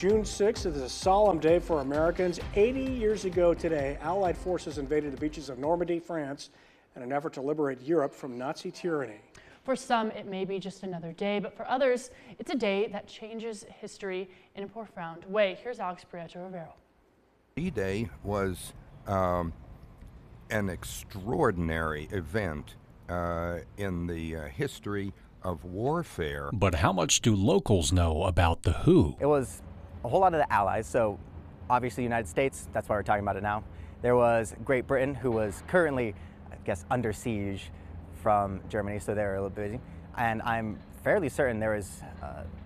June 6th is a solemn day for Americans. 80 years ago today, Allied forces invaded the beaches of Normandy, France, in an effort to liberate Europe from Nazi tyranny. For some, it may be just another day, but for others, it's a day that changes history in a profound way. Here's Alex Prieto-Rivero. D-Day was an extraordinary event in the history of warfare. But how much do locals know about the who? It was a whole lot of the Allies, so obviously United States, that's why we're talking about it now. There was Great Britain, who was currently, I guess, under siege from Germany, so they were a little busy. And I'm fairly certain there was,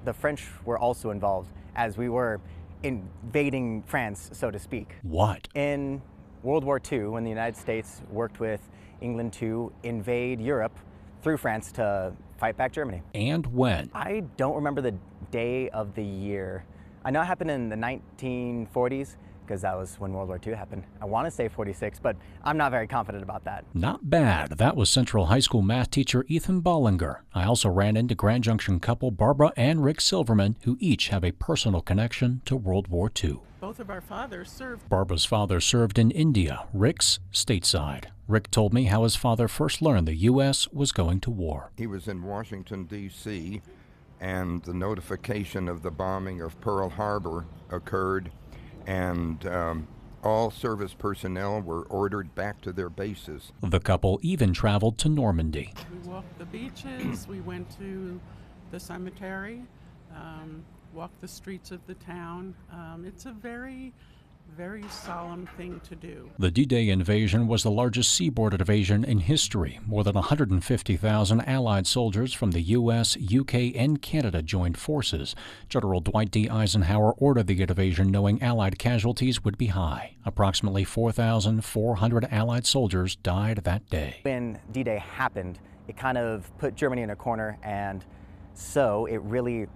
the French were also involved, as we were invading France, so to speak. What? In World War II, when the United States worked with England to invade Europe through France to fight back Germany. And when? I don't remember the day of the year. I know it happened in the 1940s, because that was when World War II happened. I want to say 46, but I'm not very confident about that. Not bad. That was Central High School math teacher Ethan Bollinger. I also ran into Grand Junction couple Barbara and Rick Silverman, who each have a personal connection to World War II. Both of our fathers served. Barbara's father served in India, Rick's stateside. Rick told me how his father first learned the U.S. was going to war. He was in Washington, D.C., and the notification of the bombing of Pearl Harbor occurred, and all service personnel were ordered back to their bases. The couple even traveled to Normandy. We walked the beaches, we went to the cemetery, walked the streets of the town. It's a very solemn thing to do. The D-Day invasion was the largest seaboard invasion in history. More than 150,000 Allied soldiers from the U.S., U.K., and Canada joined forces. General Dwight D. Eisenhower ordered the invasion knowing Allied casualties would be high. Approximately 4,400 Allied soldiers died that day. When D-Day happened, it kind of put Germany in a corner, and so it really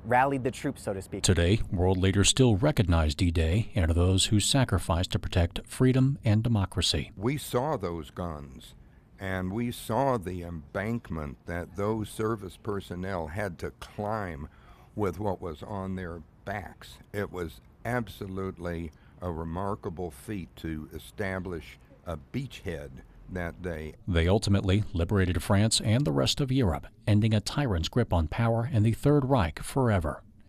rallied the troops, so to speak. Today, world leaders still recognize D-Day and those who sacrificed to protect freedom and democracy. We saw those guns, and we saw the embankment that those service personnel had to climb with what was on their backs. It was absolutely a remarkable feat to establish a beachhead that day. They ultimately liberated France and the rest of Europe, ending a tyrant's grip on power and the Third Reich forever.